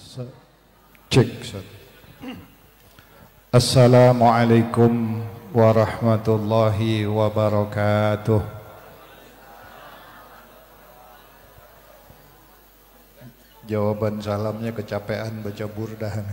Cek. Assalamualaikum warahmatullahi wabarakatuh. Jawaban salamnya kecapean baca burdah.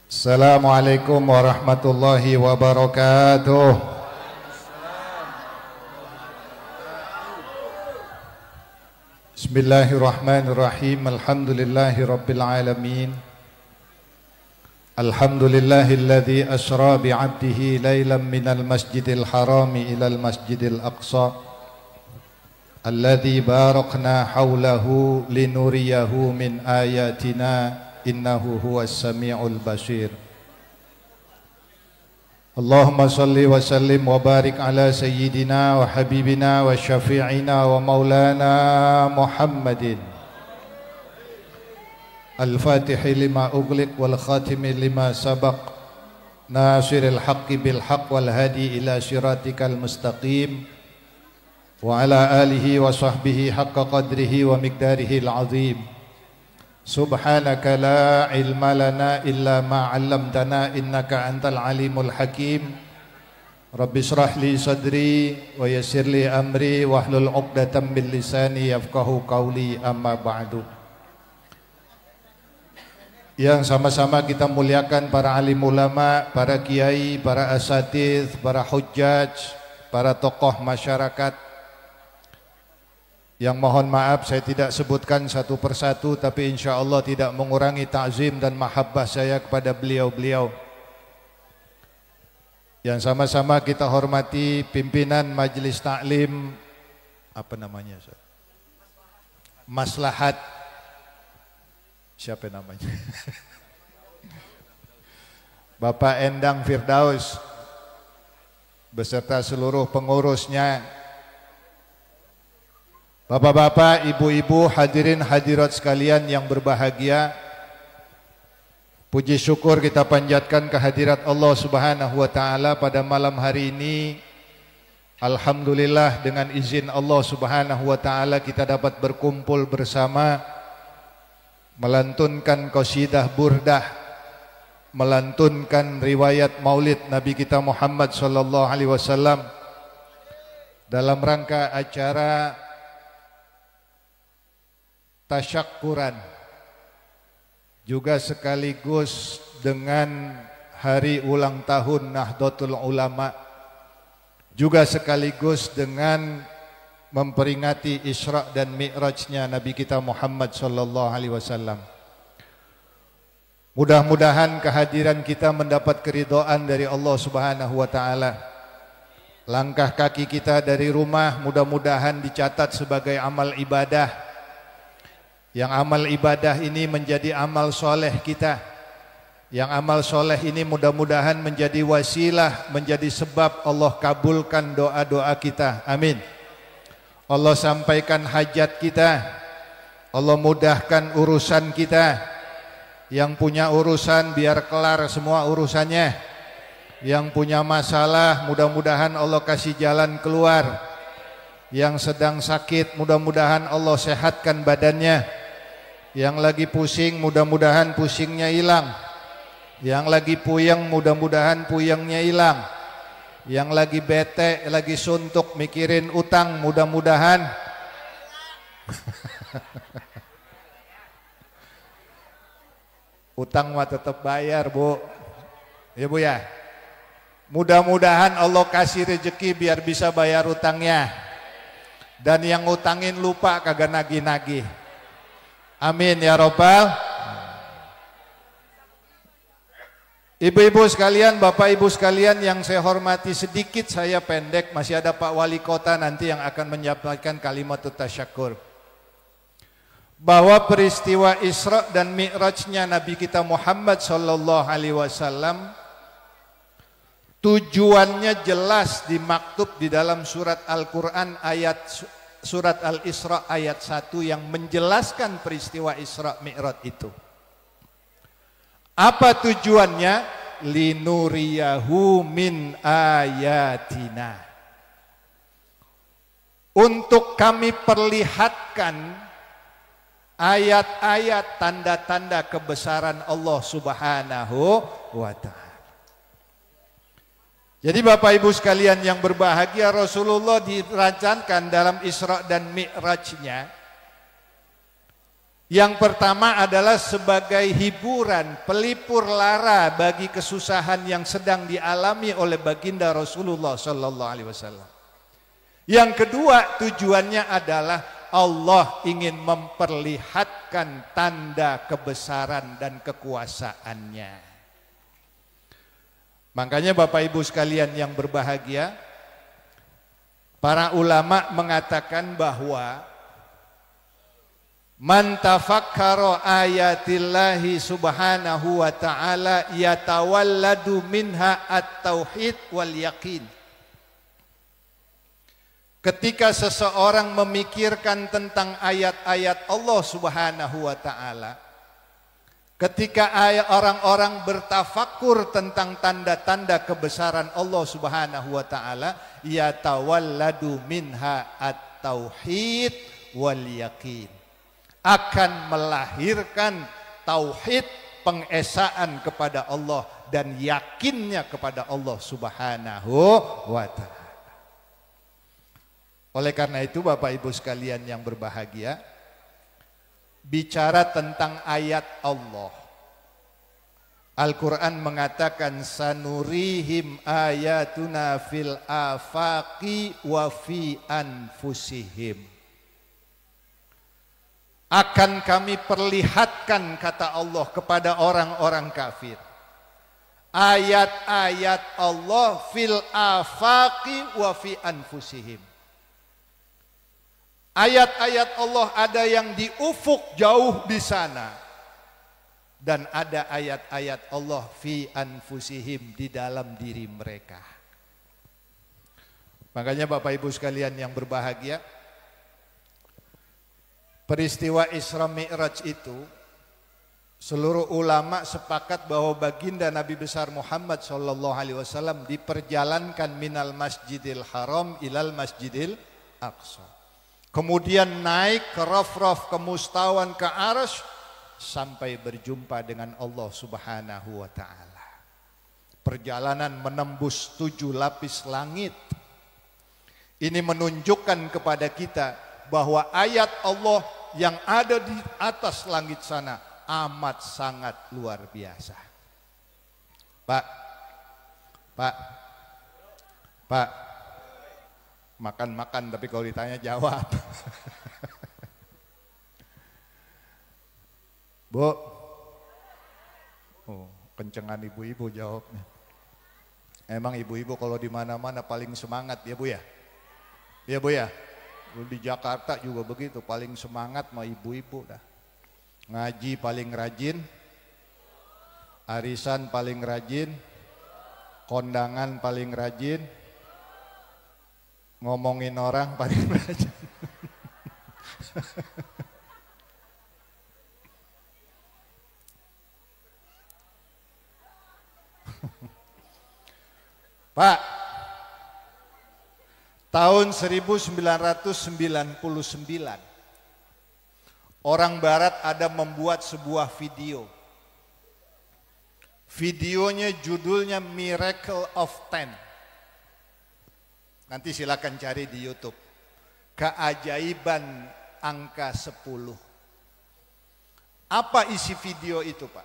Assalamualaikum warahmatullahi wabarakatuh. Bismillahirrahmanirrahim. Alhamdulillahi rabbil alamin. Alhamdulillahilladzi asra bi'abdihi laylan minal masjidil harami ilal masjidil aqsa alladzi barakna hawlahu linuriyahu min ayatina innahu huwas sami'ul basir. Allahumma salli wa sallim wa barik ala sayyidina wa habibina wa syafi'ina wa maulana Muhammadin al-fatihi lima ughliq wal khatimi lima sabaq nasiril haqqi bil haqq wal hadi ila siratikal mustaqim wa ala alihi wa sahbihi haqqa qadrihi wa miqdarihi al-azim. Subhanaka la ilma lana illa ma 'allamtana innaka antal alimul hakim. Rabbi shrah li sadri wa yassir li amri wahlul 'uqdatam min lisani yafqahu qawli, amma ba'du. Yang sama-sama kita muliakan para alim ulama, para kiai, para asatiz, para hujjaj, para tokoh masyarakat. Yang mohon maaf saya tidak sebutkan satu persatu, tapi insya Allah tidak mengurangi ta'zim dan mahabbah saya kepada beliau-beliau. Yang sama-sama kita hormati pimpinan Majelis Taklim, apa namanya? Maslahat. Siapa namanya? Bapak Endang Firdaus beserta seluruh pengurusnya. Bapak-bapak, ibu-ibu, hadirin hadirat sekalian yang berbahagia, puji syukur kita panjatkan kehadirat Allah Subhanahu wa taala pada malam hari ini. Alhamdulillah, dengan izin Allah Subhanahu wa taala kita dapat berkumpul bersama melantunkan qasidah burdah, melantunkan riwayat Maulid Nabi kita Muhammad sallallahu alaihi wasallam dalam rangka acara tasyakuran, juga sekaligus dengan hari ulang tahun Nahdlatul Ulama, juga sekaligus dengan memperingati Isra dan Mi'rajnya Nabi kita Muhammad sallallahu alaihi wasallam. Mudah-mudahan kehadiran kita mendapat keridhaan dari Allah Subhanahu wa taala. Langkah kaki kita dari rumah mudah-mudahan dicatat sebagai amal ibadah. Yang amal ibadah ini menjadi amal soleh kita. Yang amal soleh ini mudah-mudahan menjadi wasilah, menjadi sebab Allah kabulkan doa-doa kita. Amin. Allah sampaikan hajat kita. Allah mudahkan urusan kita. Yang punya urusan biar kelar semua urusannya. Yang punya masalah mudah-mudahan Allah kasih jalan keluar. Yang sedang sakit mudah-mudahan Allah sehatkan badannya. Yang lagi pusing mudah-mudahan pusingnya hilang. Yang lagi puyeng mudah-mudahan puyengnya hilang. Yang lagi bete, lagi suntuk mikirin utang mudah-mudahan utang mah tetap bayar, Bu. Ya, Bu ya. Mudah-mudahan Allah kasih rezeki biar bisa bayar utangnya. Dan yang ngutangin lupa kagak nagih-nagih. Amin ya Rabbal. Ibu-ibu sekalian, bapak ibu sekalian yang saya hormati, sedikit saya pendek, masih ada Pak Wali Kota nanti yang akan menyampaikan kalimat tasyakur. Bahwa peristiwa Isra dan Mi'rajnya Nabi kita Muhammad sallallahu alaihi wasallam tujuannya jelas dimaktub di dalam surat Al-Qur'an ayat surat Al-Isra ayat 1 yang menjelaskan peristiwa Isra Mi'raj itu. Apa tujuannya? Linuriyahu min ayatina. Untuk kami perlihatkan ayat-ayat tanda-tanda kebesaran Allah Subhanahu wa ta'ala. Jadi Bapak Ibu sekalian yang berbahagia, Rasulullah dirancangkan dalam Isra dan Mi'rajnya. Yang pertama adalah sebagai hiburan, pelipur lara bagi kesusahan yang sedang dialami oleh baginda Rasulullah sallallahu alaihi wasallam. Yang kedua, tujuannya adalah Allah ingin memperlihatkan tanda kebesaran dan kekuasaannya. Makanya Bapak Ibu sekalian yang berbahagia, para ulama mengatakan bahwa man tafakkara ayatillahi subhanahu wa ta'ala yatawalladu minha at-tauhid wal yaqin. Ketika seseorang memikirkan tentang ayat-ayat Allah Subhanahu wa ta'ala, ketika orang-orang bertafakur tentang tanda-tanda kebesaran Allah Subhanahu wa ta'ala, yatawalladu minha at-tauhid wal yaqin, akan melahirkan tauhid, pengesaan kepada Allah dan yakinnya kepada Allah Subhanahu wa ta'ala. Oleh karena itu Bapak Ibu sekalian yang berbahagia, bicara tentang ayat Allah, Al-Quran mengatakan sanurihim ayatuna fil afaqi wa fi anfusihim. Akan kami perlihatkan, kata Allah, kepada orang-orang kafir ayat-ayat Allah fil afaqi wa fi anfusihim. Ayat-ayat Allah ada yang di ufuk jauh di sana, dan ada ayat-ayat Allah fi anfusihim, di dalam diri mereka. Makanya Bapak Ibu sekalian yang berbahagia, peristiwa Isra Mi'raj itu seluruh ulama sepakat bahwa baginda Nabi besar Muhammad SAW diperjalankan minal Masjidil Haram ilal Masjidil Aqsa. Kemudian naik ke raf-raf, ke mustawan, ke arsy, sampai berjumpa dengan Allah Subhanahu wa ta'ala. Perjalanan menembus 7 lapis langit. Ini menunjukkan kepada kita bahwa ayat Allah yang ada di atas langit sana amat sangat luar biasa. Pak, makan-makan tapi kalau ditanya jawab. Bu, oh, kencengan ibu-ibu jawabnya. Emang ibu-ibu kalau di mana-mana paling semangat ya Bu ya? Iya Bu ya? Di Jakarta juga begitu, paling semangat mah ibu-ibu dah. Ngaji paling rajin, arisan paling rajin, kondangan paling rajin, ngomongin orang paling rajin. Pak, tahun 1999 orang barat ada membuat sebuah video. Videonya judulnya Miracle of 10. Nanti silakan cari di YouTube. Keajaiban angka 10. Apa isi video itu, Pak?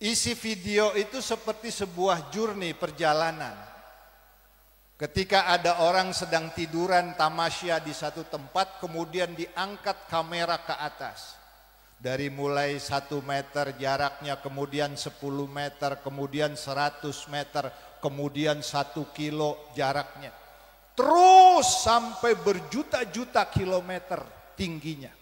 Isi video itu seperti sebuah journey, perjalanan. Ketika ada orang sedang tiduran tamasya di satu tempat, kemudian diangkat kamera ke atas. Dari mulai 1 meter jaraknya, kemudian 10 meter, kemudian 100 meter, kemudian 1 kilo jaraknya. Terus sampai berjuta-juta kilometer tingginya.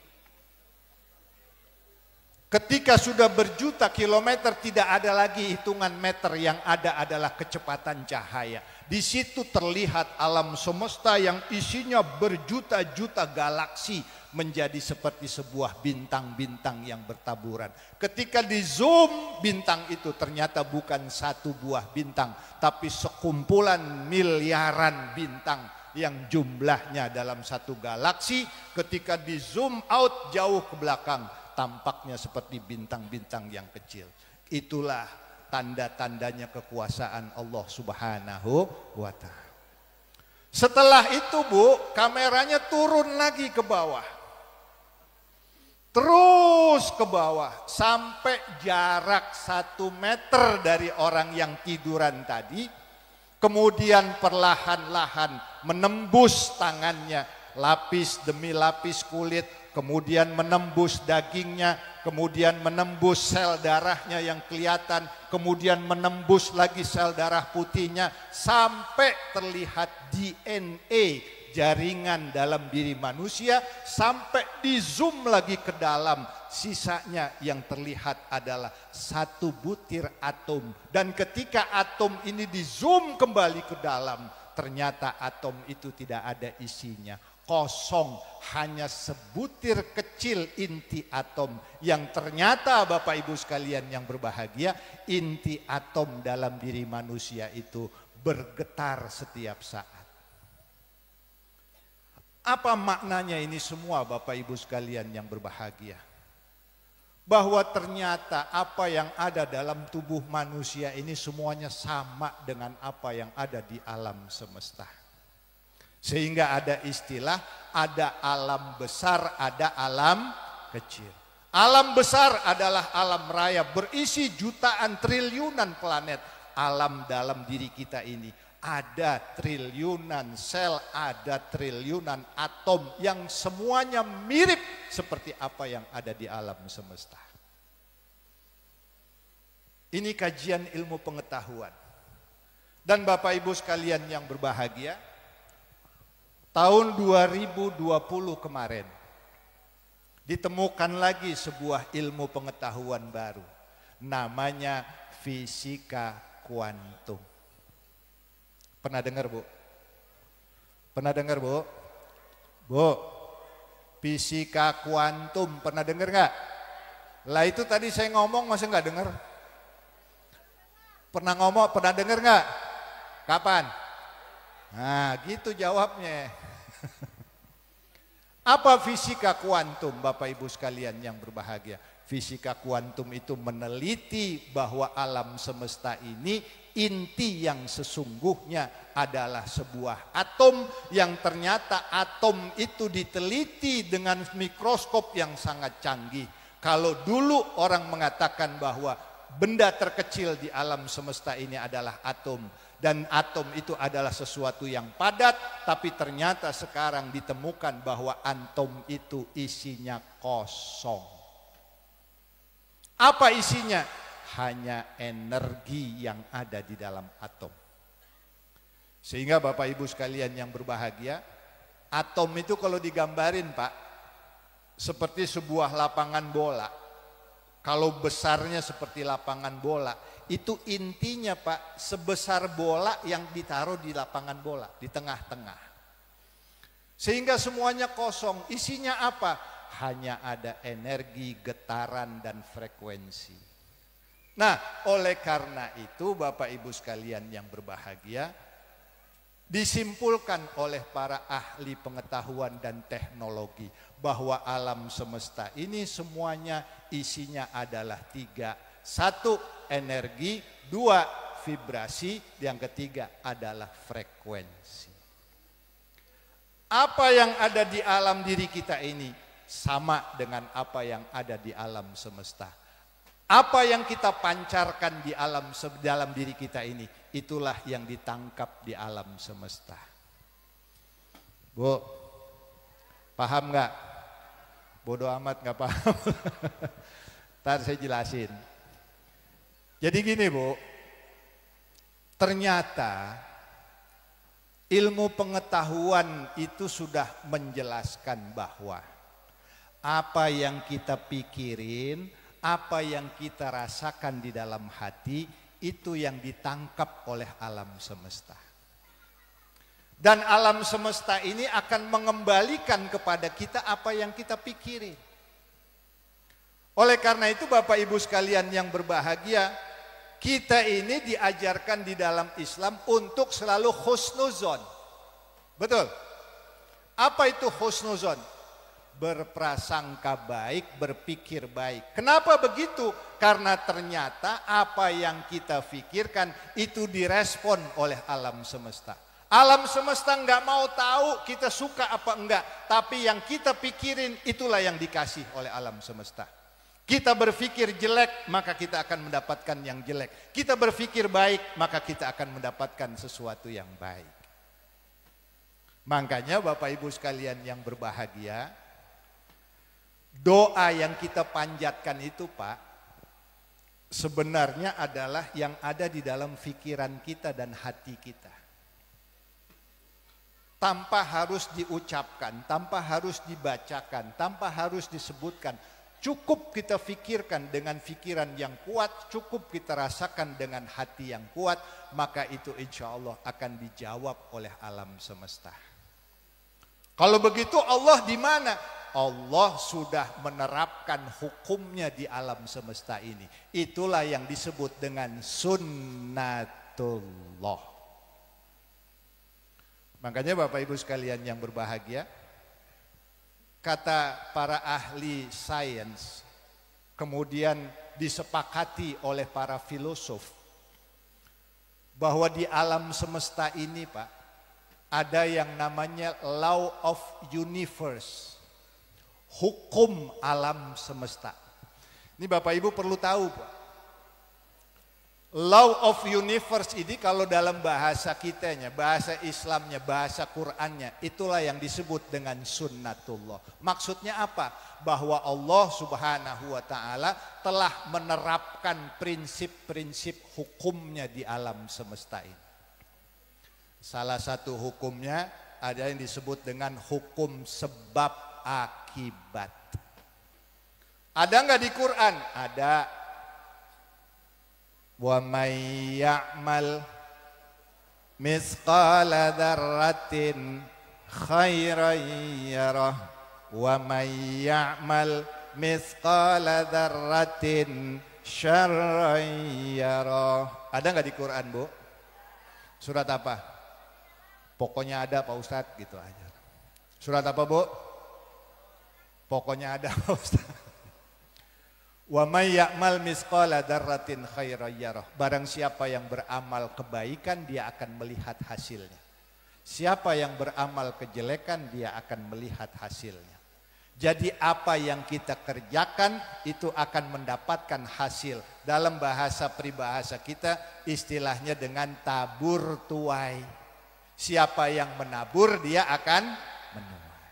Ketika sudah berjuta kilometer, tidak ada lagi hitungan meter, yang ada adalah kecepatan cahaya. Di situ terlihat alam semesta yang isinya berjuta-juta galaksi menjadi seperti sebuah bintang-bintang yang bertaburan. Ketika di zoom, bintang itu ternyata bukan satu buah bintang, tapi sekumpulan miliaran bintang yang jumlahnya dalam satu galaksi ketika di zoom out jauh ke belakang tampaknya seperti bintang-bintang yang kecil. Itulah tanda-tandanya kekuasaan Allah Subhanahu wa ta'ala. Setelah itu Bu, kameranya turun lagi ke bawah. Terus ke bawah sampai jarak 1 meter dari orang yang tiduran tadi. Kemudian perlahan-lahan menembus tangannya, lapis demi lapis kulit, kemudian menembus dagingnya, kemudian menembus sel darahnya yang kelihatan, kemudian menembus lagi sel darah putihnya, sampai terlihat DNA jaringan dalam diri manusia, sampai di zoom lagi ke dalam. Sisanya yang terlihat adalah 1 butir atom. Dan ketika atom ini di zoom kembali ke dalam, ternyata atom itu tidak ada isinya, kosong, hanya sebutir kecil inti atom yang ternyata Bapak Ibu sekalian yang berbahagia, inti atom dalam diri manusia itu bergetar setiap saat. Apa maknanya ini semua Bapak Ibu sekalian yang berbahagia? Bahwa ternyata apa yang ada dalam tubuh manusia ini semuanya sama dengan apa yang ada di alam semesta. Sehingga ada istilah, ada alam besar, ada alam kecil. Alam besar adalah alam raya berisi jutaan triliunan planet. Alam dalam diri kita ini ada triliunan sel, ada triliunan atom yang semuanya mirip seperti apa yang ada di alam semesta. Ini kajian ilmu pengetahuan. Dan Bapak Ibu sekalian yang berbahagia, tahun 2020 kemarin ditemukan lagi sebuah ilmu pengetahuan baru, namanya fisika kuantum. Pernah dengar Bu? Pernah dengar Bu? Bu, fisika kuantum pernah dengar nggak? Lah itu tadi saya ngomong masa nggak dengar? Pernah ngomong, pernah dengar nggak? Kapan? Nah gitu jawabnya. Apa fisika kuantum Bapak Ibu sekalian yang berbahagia? Fisika kuantum itu meneliti bahwa alam semesta ini inti yang sesungguhnya adalah sebuah atom yang ternyata atom itu diteliti dengan mikroskop yang sangat canggih. Kalau dulu orang mengatakan bahwa benda terkecil di alam semesta ini adalah atom, dan atom itu adalah sesuatu yang padat, tapi ternyata sekarang ditemukan bahwa atom itu isinya kosong. Apa isinya? Hanya energi yang ada di dalam atom. Sehingga Bapak Ibu sekalian yang berbahagia, atom itu kalau digambarin Pak, seperti sebuah lapangan bola. Kalau besarnya seperti lapangan bola, itu intinya Pak sebesar bola yang ditaruh di lapangan bola, di tengah-tengah. Sehingga semuanya kosong, isinya apa? Hanya ada energi, getaran, dan frekuensi. Nah, oleh karena itu Bapak Ibu sekalian yang berbahagia, disimpulkan oleh para ahli pengetahuan dan teknologi bahwa alam semesta ini semuanya isinya adalah 3. 1, energi, 2, vibrasi, yang ketiga adalah frekuensi. Apa yang ada di alam diri kita ini sama dengan apa yang ada di alam semesta. Apa yang kita pancarkan di dalam diri kita ini, itulah yang ditangkap di alam semesta. Bu, paham nggak? Bodoh amat nggak paham. Ntar saya jelasin. Jadi gini Bu, ternyata ilmu pengetahuan itu sudah menjelaskan bahwa apa yang kita pikirin, apa yang kita rasakan di dalam hati, itu yang ditangkap oleh alam semesta. Dan alam semesta ini akan mengembalikan kepada kita apa yang kita pikirin. Oleh karena itu Bapak Ibu sekalian yang berbahagia, kita ini diajarkan di dalam Islam untuk selalu husnuzon. Betul. Apa itu husnuzon? Berprasangka baik, berpikir baik. Kenapa begitu? Karena ternyata apa yang kita pikirkan itu direspon oleh alam semesta. Alam semesta nggak mau tahu kita suka apa enggak, tapi yang kita pikirin itulah yang dikasih oleh alam semesta. Kita berpikir jelek, maka kita akan mendapatkan yang jelek. Kita berpikir baik, maka kita akan mendapatkan sesuatu yang baik. Makanya Bapak Ibu sekalian yang berbahagia, doa yang kita panjatkan itu Pak, sebenarnya adalah yang ada di dalam pikiran kita dan hati kita. Tanpa harus diucapkan, tanpa harus dibacakan, tanpa harus disebutkan. Cukup kita pikirkan dengan pikiran yang kuat, cukup kita rasakan dengan hati yang kuat, maka itu insya Allah akan dijawab oleh alam semesta. Kalau begitu Allah di mana? Allah sudah menerapkan hukumnya di alam semesta ini. Itulah yang disebut dengan sunnatullah. Makanya Bapak Ibu sekalian yang berbahagia, kata para ahli sains, kemudian disepakati oleh para filosof, bahwa di alam semesta ini Pak, ada yang namanya law of universe, hukum alam semesta. Ini Bapak Ibu perlu tahu Pak, law of universe ini kalau dalam bahasa kitanya, bahasa Islamnya, bahasa Qur'annya, itulah yang disebut dengan sunnatullah. Maksudnya apa? Bahwa Allah Subhanahu wa ta'ala telah menerapkan prinsip-prinsip hukumnya di alam semesta ini. Salah satu hukumnya ada yang disebut dengan hukum sebab akibat. Ada nggak di Quran? Ada. Wa may ya'mal misqala dzarratin khairan yarah wa may ya'mal misqala dzarratin syarran yarah. Ada nggak di Quran, Bu? Surat apa? Pokoknya ada Pak Ustadz, gitu aja. Surat apa Bu? Pokoknya ada Pak Ustadz. Wa may ya'mal misqala dzarratin khairan yarah. Barang siapa yang beramal kebaikan, dia akan melihat hasilnya. Siapa yang beramal kejelekan, dia akan melihat hasilnya. Jadi apa yang kita kerjakan itu akan mendapatkan hasil. Dalam bahasa peribahasa kita istilahnya dengan tabur tuai. Siapa yang menabur, dia akan menuai.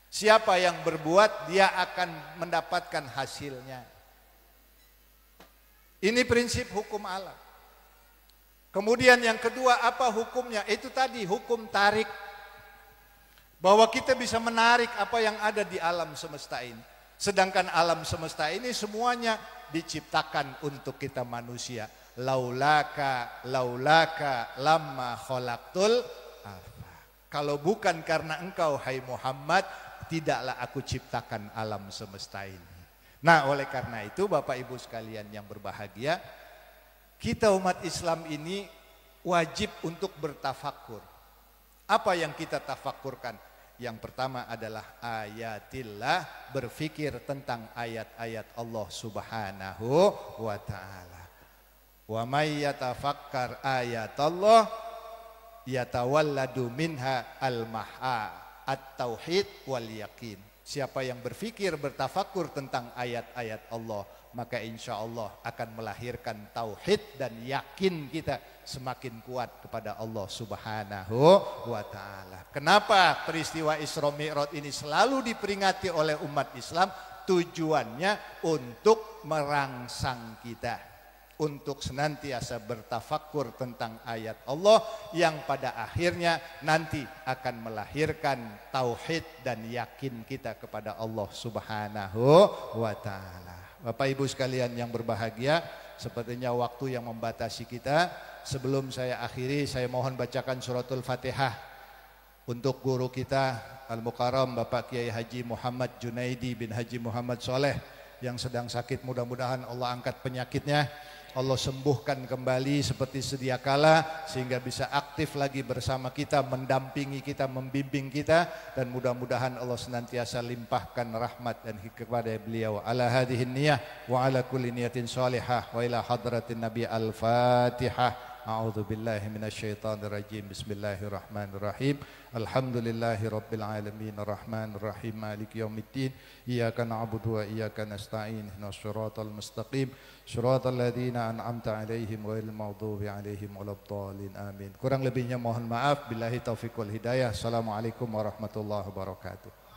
Siapa yang berbuat, dia akan mendapatkan hasilnya. Ini prinsip hukum alam. Kemudian yang kedua, apa hukumnya? Itu tadi hukum tarik. Bahwa kita bisa menarik apa yang ada di alam semesta ini. Sedangkan alam semesta ini semuanya diciptakan untuk kita manusia. Laulaka lamma khalaqtul afaq. Kalau bukan karena engkau hai Muhammad, tidaklah aku ciptakan alam semesta ini. Nah, oleh karena itu Bapak Ibu sekalian yang berbahagia, kita umat Islam ini wajib untuk bertafakur. Apa yang kita tafakurkan? Yang pertama adalah ayatillah, berfikir tentang ayat-ayat Allah Subhanahu wa ta'ala. Wa may yatafakkar ayatallah yatawalladu minha al-maha at-tauhid wal yaqin. Siapa yang berfikir, bertafakur tentang ayat-ayat Allah, maka insya Allah akan melahirkan tauhid dan yakin kita semakin kuat kepada Allah Subhanahu wa ta'ala. Kenapa peristiwa Isra Mi'raj ini selalu diperingati oleh umat Islam? Tujuannya untuk merangsang kita, untuk senantiasa bertafakur tentang ayat Allah yang pada akhirnya nanti akan melahirkan tauhid dan yakin kita kepada Allah Subhanahu wa ta'ala. Bapak Ibu sekalian yang berbahagia, sepertinya waktu yang membatasi kita. Sebelum saya akhiri, saya mohon bacakan suratul Fatihah untuk guru kita Al-Mukarram Bapak Kiai Haji Muhammad Junaidi bin Haji Muhammad Soleh yang sedang sakit. Mudah-mudahan Allah angkat penyakitnya. Allah sembuhkan kembali seperti sedia kala sehingga bisa aktif lagi bersama kita, mendampingi kita, membimbing kita, dan mudah-mudahan Allah senantiasa limpahkan rahmat dan hikmah kepada beliau. Ala hadhihi niyah wa ala kulli niyatin salihah wa ila hadratin nabi al-fatihah. A'udzu billahi minasyaitonir rajim. Bismillahirrahmanirrahim. Alhamdulillahi rabbil alamin arrahmanir rahim maliki yaumiddin. Iyyaka na'budu wa iyyaka nasta'in. Ihdinas siratal mustaqim. Shiratal ladzina an'amta 'alaihim ghairil maghdubi 'alaihim waladdallin. Amin. Kurang lebihnya mohon maaf. Billahi taufiq wal hidayah. Assalamualaikum warahmatullahi wabarakatuh.